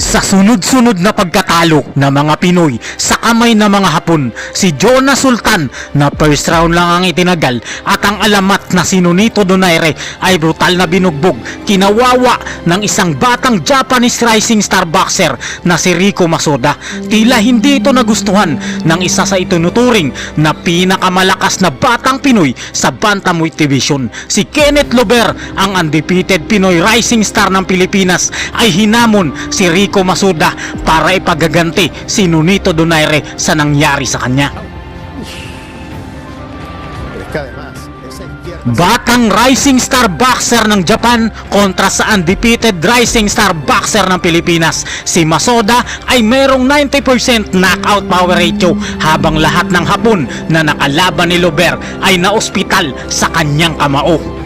Sa sunod-sunod na pagkatalo ng mga Pinoy sa kamay ng mga Hapon, si Jonas Sultan na first round lang ang itinagal at ang alamat na si Nonito Donaire ay brutal na binugbog, kinawawa ng isang batang Japanese rising star boxer na si Rico Masuda. Tila hindi ito nagustuhan ng isa sa itinuturing na pinakamalakas na batang Pinoy sa Bantamweight Division. Si Kenneth Lober, ang undefeated Pinoy rising star ng Pilipinas, ay hinamon si Rico Masuda para ipagaganti si Nonito Donaire sa nangyari sa kanya. Batang rising star boxer ng Japan kontra sa undefeated rising star boxer ng Pilipinas. Si Masuda ay merong 90% knockout power ratio, habang lahat ng Hapon na nakalaban ni Lober ay naospital sa kanyang kamao.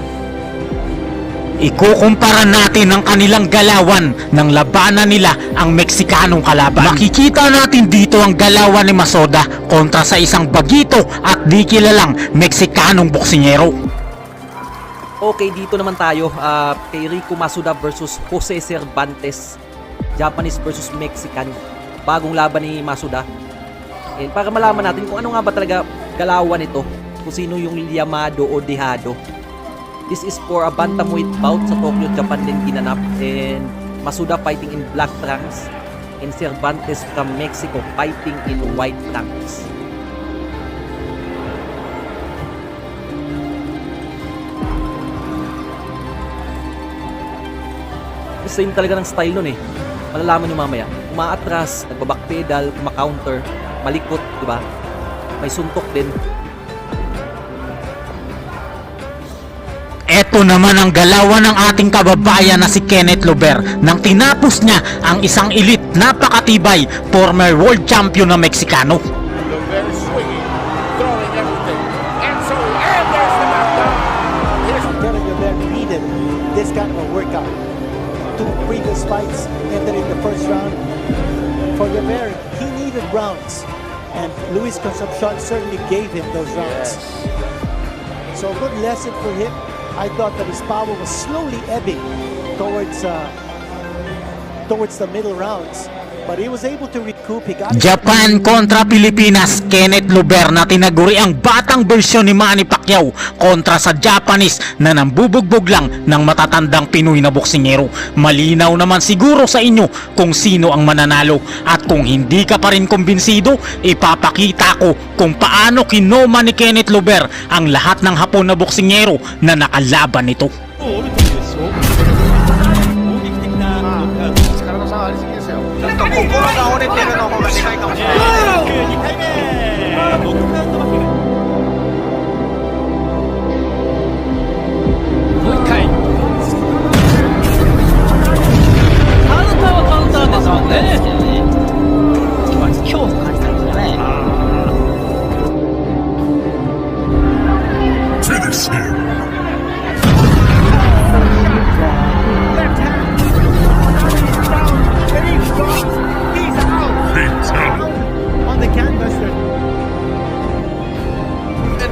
Ikukumpara natin ang kanilang galawan ng labanan nila ang Meksikanong kalaban. Makikita natin dito ang galawan ni Masuda kontra sa isang bagito at di kilalang Meksikanong boksingero. Okay, dito naman tayo kay Rico Masuda versus Jose Cervantes, Japanese versus Mexican. Bagong laban ni Masuda. And para malaman natin kung ano nga ba talaga galawan nito, kung sino yung liyamado o dehado. This is for a bantamweight bout sa Tokyo, Japan din ginanap, and Masuda fighting in black trunks and Cervantes from Mexico fighting in white trunks. Same talaga ng style nun eh. Malalaman nyo mamaya. Umaatras, nagbabackpedal, kumakounter, malikot, diba? May suntok din. Ito naman ang galawan ng ating kababayan na si Kenneth Lober nang tinapos niya ang isang elite, napakatibay, former world champion na Meksikano. Lober swinging, throwing everything, and there's the knockdown. Here's telling Lober needed this kind of a workout. 2 previous fights ended in the first round. For Lober, he needed rounds, and Luis Concepcion certainly gave him those rounds. So a good lesson for him. I thought that his power was slowly ebbing towards the middle rounds, but he was able to recoup. He got Japan kontra Pilipinas, Kenneth Lober na tinaguri ang batang bersyon ni Manny Pacquiao kontra sa Japanese na nambubugbog lang ng matatandang Pinoy na boksingero. Malinaw naman siguro sa inyo kung sino ang mananalo, at kung hindi ka pa rin kumbinsido, ipapakita ko kung paano kinoma ni Kenneth Lober ang lahat ng Hapon na boksingero na nakalaban nito. ちょっと心が折れてるの方がでかいかもしれない。2回目、ノックアウト負け。もう1回。カウンターはカウンターですもんね。今日の感じなんですかね。Finish him. on the canvas.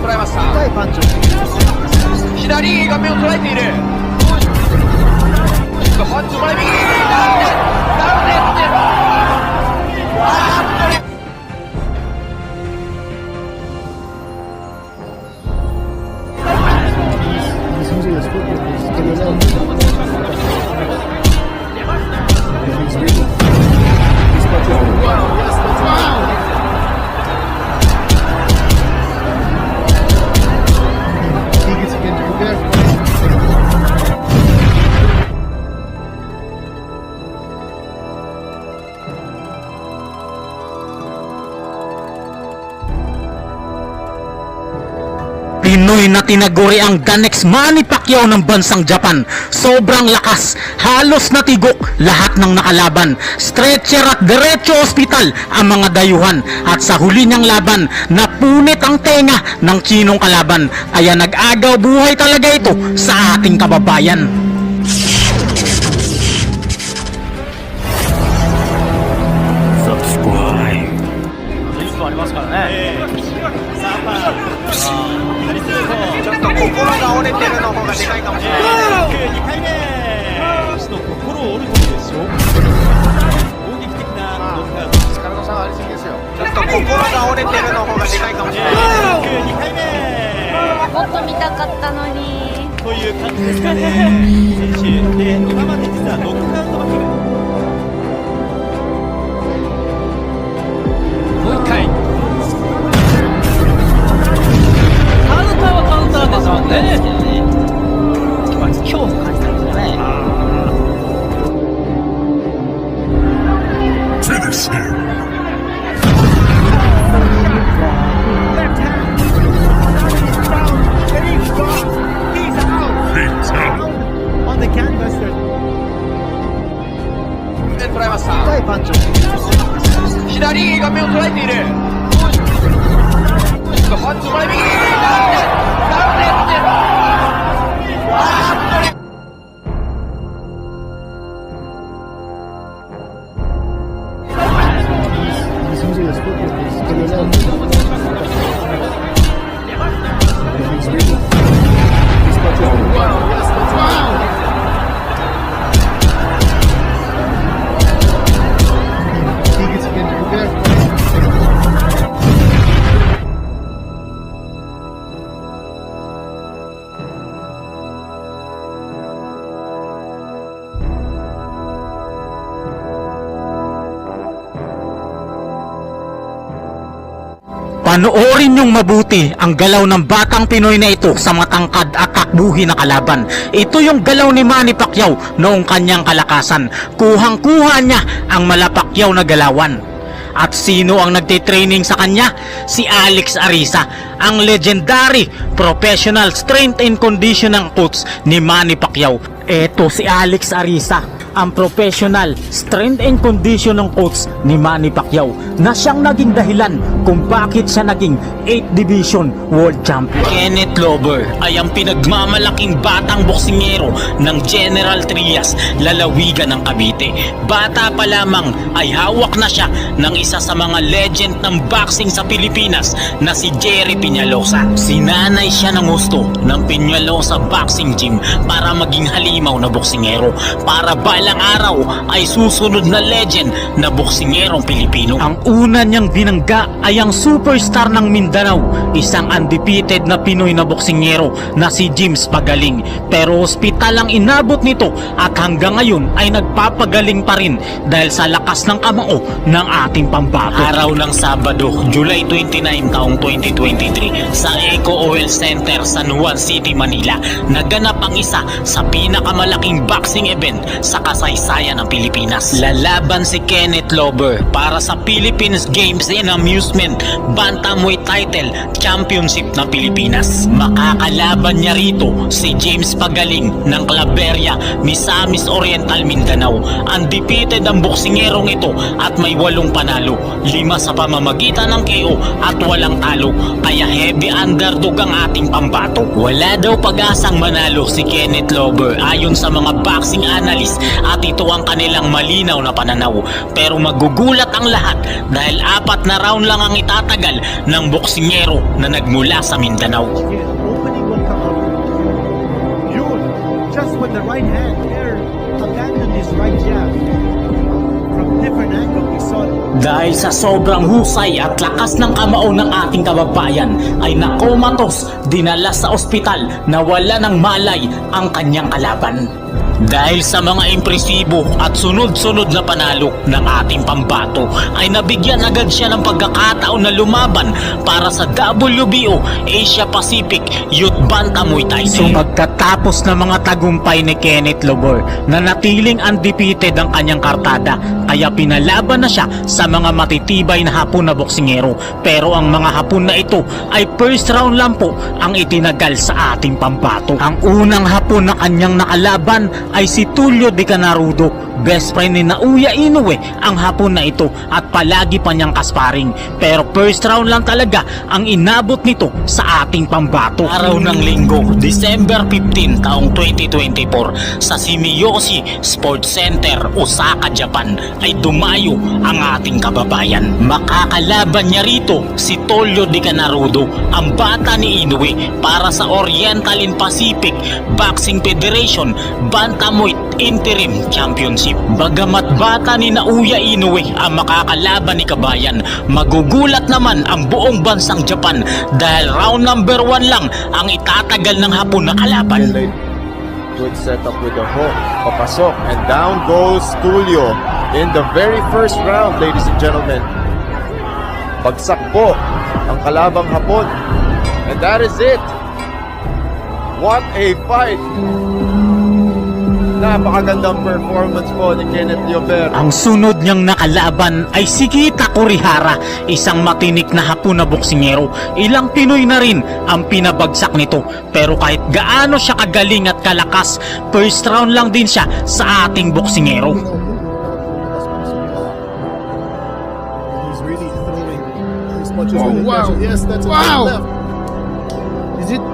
捉えました。深いパンチを左が目を捉えている。パンチをもらい右。ダウンでPinoy na tinaguri ang the next Manny Pacquiao ng bansang Japan. Sobrang lakas, halos natigok lahat ng nakalaban. Stretcher at diretso ospital ang mga dayuhan, at sa huli niyang laban, napunit ang tenga ng Chinong kalaban. Kaya nag-agaw buhay talaga ito sa ating kababayan. Subscribe. ちょっと心が折れてるの方がでかいかもしれない。2回目。心を折ることでしょ。ちょっと心が折れてるの方がでかいかもしれない。もっと見たかったのに。という感じですかね、選手で今まで実はノックアウト負けがもう一回カウンターはカウンターですもんね。恐怖感じたんですよね。On the canvas, there's 捉えました。深いパンチを。左が目を捉えている。パンチ前右。He's using his foot with his to the left. He's got his He gets in there. Panoorin niyong mabuti ang galaw ng batang Pinoy na ito sa matangkad at takbuhi na kalaban. Ito yung galaw ni Manny Pacquiao noong kanyang kalakasan. Kuhang-kuha niya ang Mala Pacquiao na galawan. At sino ang nagtitraining sa kanya? Si Alex Ariza, ang legendary professional strength and conditioning coach ni Manny Pacquiao. Eto si Alex Ariza, ang professional strength and conditioning coach ni Manny Pacquiao na siyang naging dahilan kung bakit siya naging 8th Division World Champion. Kenneth Lover ay ang pinagmamalaking batang boksingero ng General Trias, lalawigan ng Cavite. Bata pa lamang ay hawak na siya ng isa sa mga legend ng boxing sa Pilipinas na si Jerry Peñalosa. Sinanay siya ng gusto ng Peñalosa Boxing Gym para maging halimaw na boksingero, para balang araw ay susunod na legend na boksingerong Pilipino. Ang una niyang binangga ay ang superstar ng Mindanao, isang undefeated na Pinoy na boksingero na si James Pagaling. Pero ospital ang inabot nito at hanggang ngayon ay nagpapagaling pa rin dahil sa lakas ng kamao ng ating pambato. Araw ng Sabado, July 29 taong 2023 sa Eco Oil Center, San Juan City, Manila, naganap ang isa sa pinakamalaking boxing event sa kasaysayan ng Pilipinas. Lalaban si Kenneth Lover para sa Philippines Games and Amusement Bantamweight Title Championship ng Pilipinas. Makakalaban niya rito si James Pagaling ng Claveria, Misamis Oriental, Mindanao. Undefeated ang boksingerong ito at may 8 panalo, 5 sa pamamagitan ng KO at walang talo. Kaya heavy underdog ang ating pambato. Wala daw pag-asang manalo si Kenneth Lover ayon sa mga boxing analyst at ito ang kanilang malinaw na pananaw. Pero magugulat ang lahat dahil 4 na round lang ang itatagal ng boksingero na nagmula sa Mindanao. Opening will come up. Yun, just with the right hand there, abandoned his right jab. From different angle, we saw it. Dahil sa sobrang husay at lakas ng kamao ng ating kababayan ay nakomatos, dinala sa ospital na wala ng malay ang kanyang kalaban. Dahil sa mga impresibo at sunod-sunod na panalo ng ating pambato ay nabigyan agad siya ng pagkakataon na lumaban para sa WBO Asia Pacific Youth Bantamweight Title. So pagkatapos ng mga tagumpay ni Kenneth Lover na natiling undefeated ang kanyang kartada, kaya pinalaban na siya sa mga matitibay na Hapon na boksingero. Pero ang mga Hapon na ito ay first round lang po ang itinagal sa ating pambato. Ang unang Hapon na kanyang nakalaban ay si Tulio Di Canarudo. Best friend ni Naoya Inoue ang Hapon na ito at palagi pa niyang kasparing. Pero first round lang talaga ang inabot nito sa ating pambato. Araw ng Linggo, December 15 taong 2024 sa Shimiyoshi Sports Center, Osaka, Japan ay dumayo ang ating kababayan. Makakalaban niya rito si Tulio Di Canarudo, ang bata ni Inoue, para sa Oriental and Pacific Boxing Federation Bantamweight Interim Championship. championship. Bagamat bata ni Naoya Inoue ang makakalaban ni Kabayan, magugulat naman ang buong bansang Japan dahil round number 1 lang ang itatagal ng Hapon na kalaban. Good setup with the hook. Papasok. And down goes Tulio in the very first round, ladies and gentlemen. Bagsak po ang kalabang Hapon. And that is it. What a fight. Napakagandang performance po ni Kenneth Llober. Ang sunod niyang nakalaban ay si Kita Kurihara, isang matinik na Hapon na boksingero. Ilang Pinoy na rin ang pinabagsak nito, pero kahit gaano siya kagaling at kalakas, first round lang din siya sa ating boksingero. He's really throwing his punches with aggression. Yes, that's a left. Is it?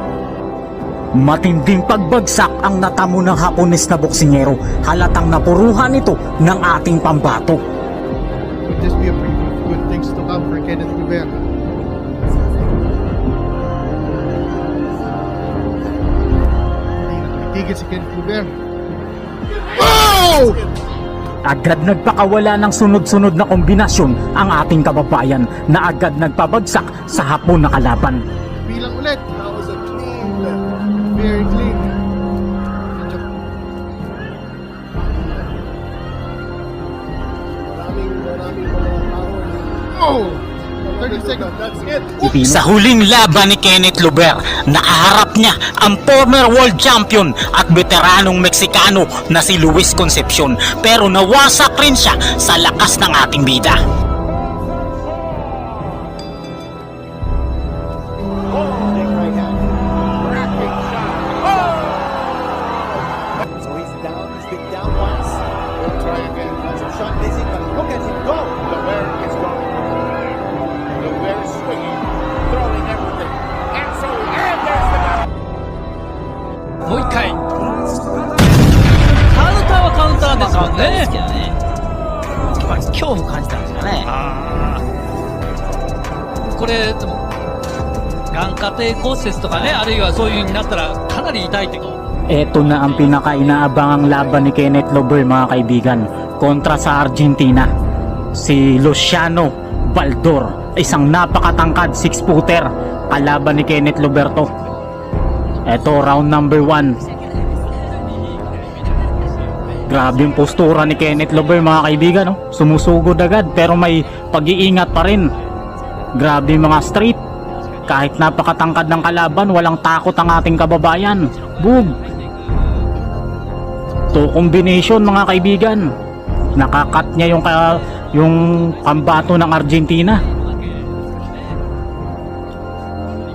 Matinding pagbagsak ang natamo ng Hapones na boksingero. Halatang napuruhan ito ng ating pambato. Would this be a preview of good things to come for Kenneth Llober? Hindi na tumitigil si Kenneth Llober. Oh! Agad nagpakawala ng sunod-sunod na kombinasyon ang ating kababayan na agad nagpabagsak sa Hapon na kalaban. Bilang ulit. That was a clean left. Very clean. Medyo... Maraming mga power. Oh! 30 seconds. That's it. Sa huling laban ni Kenneth Llober, nakaharap niya ang former world champion at veteranong Meksikano na si Luis Concepcion, pero nawasak rin siya sa lakas ng ating bida. Big right hand. So he's down. He's been down once. We'll try again. That's a shot missing, but look at him go. Llober is going. Llober is swinging, throwing everything. And so, and there's the back. もう一回カウンターはカウンターですもんね。やっぱり恐怖感じたんですかね。これでも眼下底骨折とかね、あるいはそういう風になったらかなり痛いってこと。 Ito na ang pinaka-inaabangang laban ni Kenneth Llober, mga kaibigan, kontra sa Argentina. Si Luciano Baldor, isang napakatangkad 6-footer, kalaban ni Kenneth Llober to. Ito, round number 1. Grabe yung postura ni Kenneth Llober, mga kaibigan, no? Sumusugod agad pero may pag-iingat pa rin. Grabe yung mga straight. Kahit napakatangkad ng kalaban, walang takot ang ating kababayan. Boom! To combination, mga kaibigan. Nakakat niya yung pambato ng Argentina.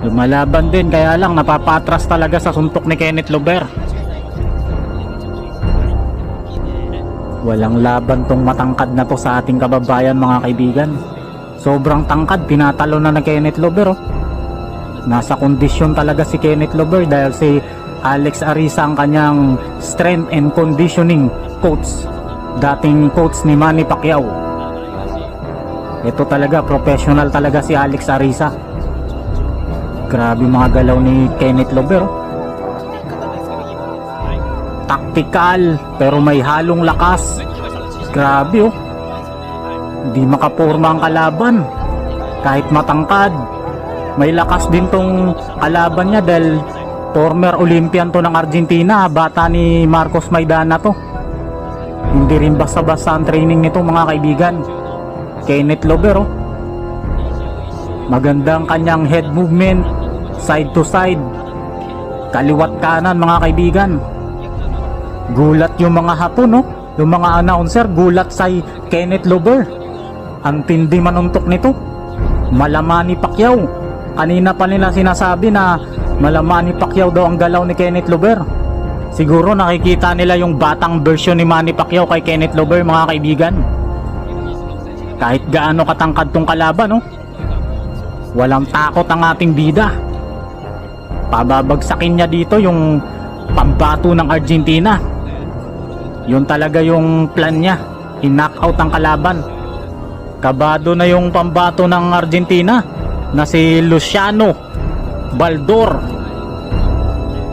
Lumalaban din, kaya lang napapatras talaga sa suntok ni Kenneth Llober. Walang laban tong matangkad na to sa ating kababayan, mga kaibigan. Sobrang tangkad, pinatalo na ng Kenneth Llober, oh. Nasa kondisyon talaga si Kenneth Llober dahil si Alex Ariza ang kanyang strength and conditioning coach, dating coach ni Manny Pacquiao. Ito talaga, professional talaga si Alex Ariza. Grabe mga galaw ni Kenneth Llober, oh. Tactical pero may halong lakas. Grabe, oh. Hindi makaporma ang kalaban. Kahit matangkad, may lakas din tong kalaban niya dahil former Olympian to ng Argentina. Bata ni Marcos Maidana to. Hindi rin basta-basta ang training nito, mga kaibigan. Kenneth Llober, oh. Magandang kanyang head movement, side to side, kaliwat kanan, mga kaibigan. Gulat yung mga Hapon, oh. Yung mga announcer, gulat sa Kenneth Llober. Ang tindi manuntok nito. Malaman ni Pacquiao. Kanina pa nila sinasabi na malaman ni Pacquiao daw ang galaw ni Kenneth Llober. Siguro nakikita nila yung batang version ni Manny Pacquiao kay Kenneth Llober, mga kaibigan. Kahit gaano katangkad tong kalaban, oh. Walang takot ang ating bida. Pababagsakin niya dito yung pambato ng Argentina. Yun talaga yung plan niya. I-knock out ang kalaban. Kabado na yung pambato ng Argentina na si Luciano Baldor.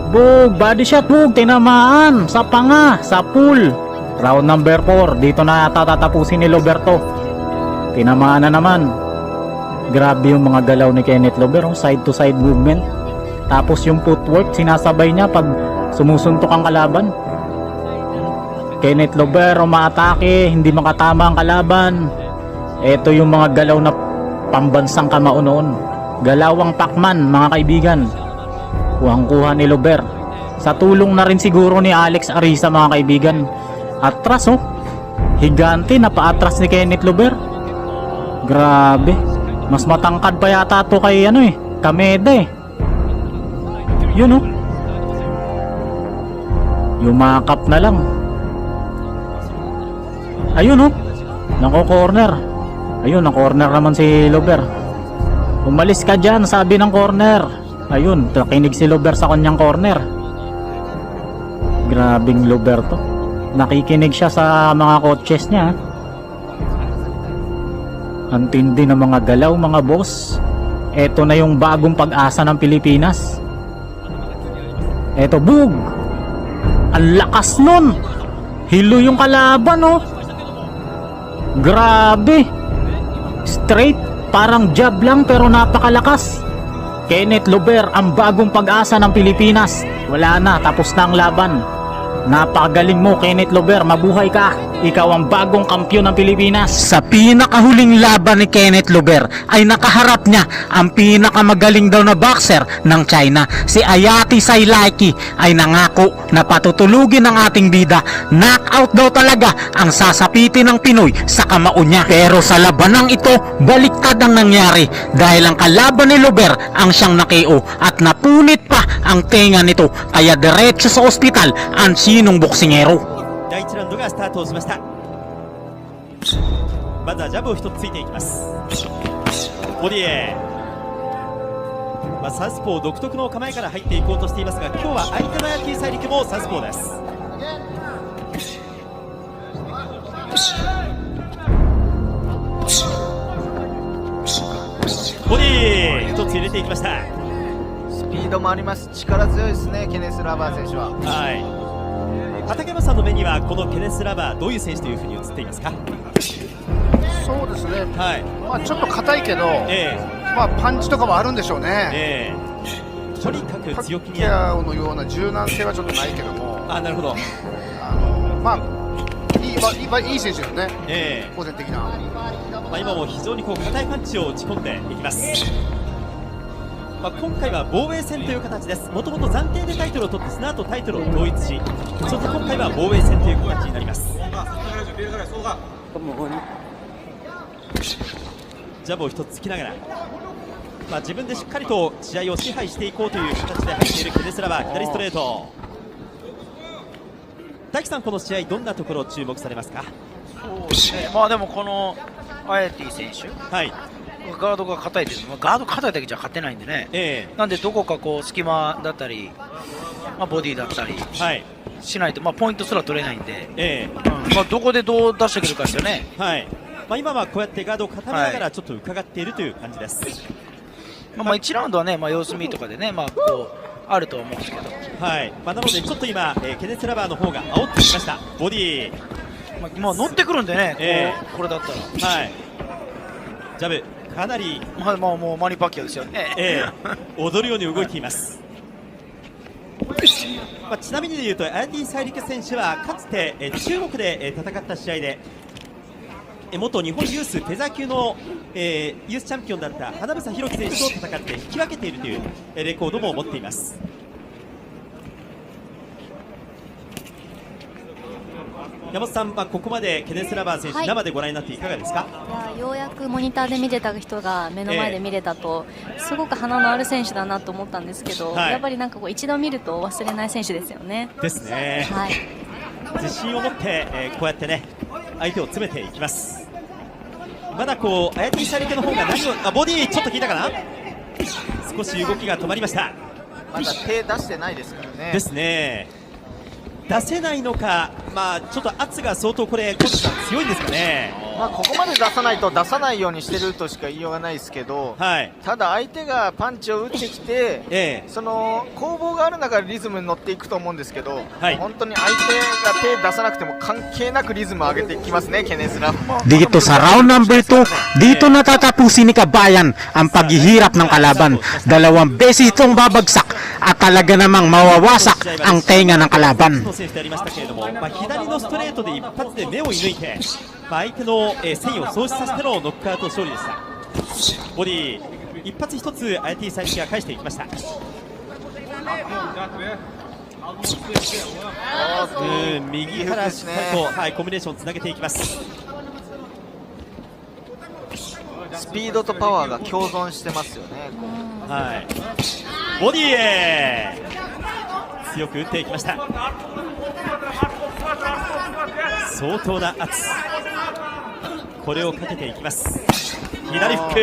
Bug, body shot, bug, tinamaan sa panga, sa pool. Round number 4, dito na yata tatapusin ni Loberto. Tinamaan na naman. Grabe yung mga galaw ni Kenneth Lober, oh, side to side movement. Tapos yung footwork, sinasabay niya pag sumusuntok ang kalaban. Kenneth Lober umaatake, hindi makatama ang kalaban. Ito yung mga galaw na pambansang kamao noon. Galawang Pacman, mga kaibigan. Kuhang-kuha ni Lober. Sa tulong na rin siguro ni Alex Arisa, mga kaibigan. Atras, oh. Higante na paatras ni Kenneth Lober. Grabe. Mas matangkad pa yata to kay Kameda eh. Yun, oh. Yumakap na lang. Ayun, oh. Nako-corner. Ayun, na-corner naman si Lober. Umalis ka dyan, sabi ng corner. Ayun, nakinig si Lober sa kanyang corner. Grabing Lober to. Nakikinig siya sa mga coaches niya. Ang tindi ng mga galaw, mga boss. Eto na yung bagong pag-asa ng Pilipinas. Eto, bug! Ang lakas nun! Hilo yung kalaban, oh! Grabe! Straight, parang jab lang pero napakalakas. Kenneth Lober, ang bagong pag-asa ng Pilipinas. Wala na, tapos na ang laban. Napakagaling mo, Kenneth Lober, mabuhay ka. Ikaw ang bagong kampyon ng Pilipinas. Sa pinakahuling laban ni Kenneth Lober ay nakaharap niya ang pinakamagaling daw na boxer ng China. Si Ayati Sailaki ay nangako na patutulugin ng ating bida. Knockout daw talaga ang sasapitin ng Pinoy sa kamao niya. Pero sa labanang ito, baliktad ang nangyari dahil ang kalaban ni Lober ang siyang nakeo at napunit pa ang tenga nito. Kaya diretso sa ospital ang sinong boksingero. 第1ラウンドがスタートをしました。まずはジャブを1つついていきます。ボディエサウスポー独特の構えから入っていこうとしていますが、今日は相手の野球大陸もサウスポーです。ボディ1つ入れていきました。スピードもあります。力強いですね、ケネス・ラバー選手は。はい。畠山さんの目にはこのケネス・ラバーどういう選手というふうに映っていますか？そうですね、はい、まあ、ちょっと硬いけど、まあ、パンチとかもあるんでしょうね、とにかく強気にパッキャオのような柔軟性はちょっとないけども、なるほど、まあ、いい選手ですね、個人的な、今も非常に硬いパンチを打ち込んでいきます。今回は防衛戦という形です。もともと暫定でタイトルを取ってその後タイトルを統一し、そして今回は防衛戦という形になります。ジャブを一つ突きながら、自分でしっかりと試合を支配していこうという形で入っているケネス・ラバー、左ストレート。大樹さん、この試合どんなところを注目されますか？そうですね、でもこのアヤティ選手、ガードが硬いです。ガード硬いだけじゃ勝てないんでね、なんでどこか隙間だったり、ボディだったりしないと、ポイントすら取れないんで、どこでどう出してくるかですよね。今はこうやってガードを固めながらちょっと伺っているという感じです。1ラウンドはね、様子見とかでね、あるとは思うんですけど、なのでちょっと今、ケネス・ラバーの方が煽ってきました。ボディ乗ってくるんでね、これだったら、ジャブかなりもうマニパッキャですよね、踊るように動いています。ちなみに言うと、アヤティ・サイリク選手はかつて中国で戦った試合で元日本ユースフェザー級のユースチャンピオンだった花房弘樹選手と戦って引き分けているというレコードも持っています。山本さん、ここまでケネス・ラバー選手、生でご覧になっていかがですか？ようやくモニターで見てた人が目の前で見れたと、すごく花のある選手だなと思ったんですけど、やっぱり一度見ると忘れない選手ですよね。ですね。自信を持って、こうやってね相手を詰めていきます。まだアヤティ・サイリクの方がボディちょっと効いたかな。少し動きが止まりました。まだ手出してないですからね。ですね。出せないのか、ちょっと圧が相当コーチさん強いんですかね。まあここまで出さないと出さないようにしてるとしか言いようがないですけど、ただ相手がパンチを打ってきて、その攻防がある中でリズムに乗っていくと思うんですけど、本当に相手が手出さなくても関係なくリズムを上げていきますね、ケネスラブも。 Dito sa round number 2, dito natatapusin ni Kabayan ang paghihirap ng kalaban. Dalawang beses itong babagsak at talaga namang mawawasak ang tenga ng kalaban. 選手でありましたけれども、左のストレートで一発で目を射抜いて、相手の戦意を喪失させてのノックアウト勝利でした。ボディ一発一つアヤティサイキが返していきました。右からしっかりと、コンビネーションつなげていきます。スピードとパワーが共存してますよね。ボディへ強く打っていきました。相当な圧、これをかけていきます。左フック、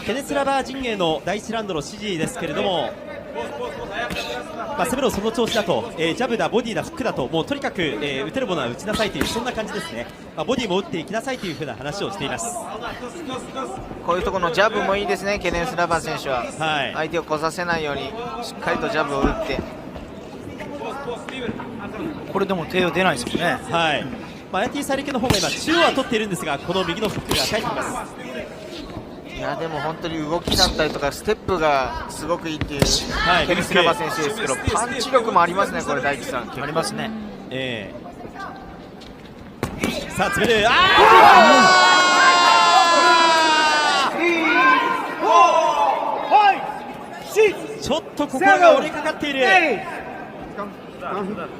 ケネスラバー陣営の第1ラウンドの指示ですけれども、攻めろその調子だと、ジャブだ、ボディだ、フックだと、もうとにかく、打てるものは打ちなさいという、そんな感じですね。ボディも打っていきなさいというふうな話をしています。こういうところのジャブもいいですね、ケネスラバー選手は。相手を来させないようにしっかりとジャブを打って。これでも手を出ないですもんね。アヤティサイリケの方が今中央は取っているんですが、この右のフックが返ってきます。いやでも本当に動きだったりとかステップがすごくいいっていう、ケネスラバー選手ですけど、パンチ力もありますね、これ大輝さん。ありますね。さあ詰める、ちょっとここが折れかかっている。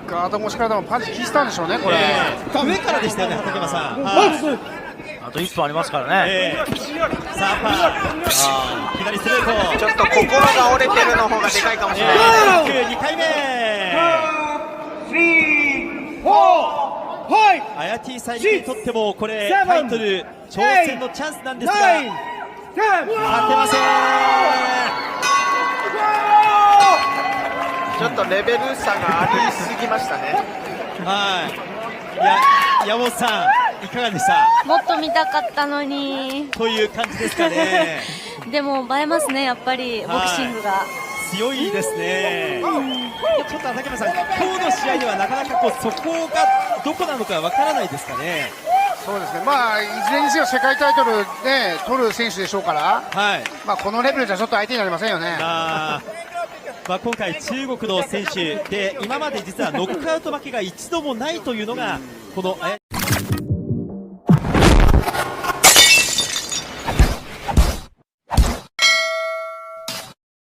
ガード越しからでもパンチ効いてたんでしょうね、これ。上からでしたよね、畠山さん。あと1分ありますからね。さあパー、左ストレート、ちょっと心が折れてるの方がでかいかもしれない。2回目、アヤティサイリケにとってもこれタイトル挑戦のチャンスなんですが、勝てません。ちょっとレベル差がありすぎましたね。山本さん、いかがでした？もっと見たかったのにという感じですかね。でも映えますね、やっぱりボクシングが強いですね。ちょっと畠山さん、今日の試合ではなかなかそこがどこなのかわからないですかね。そうですね、まあいずれにせよ世界タイトルで取る選手でしょうから、まあこのレベルじゃちょっと相手になりませんよね。今回中国の選手で今まで実はノックアウト負けが一度もないというのがこの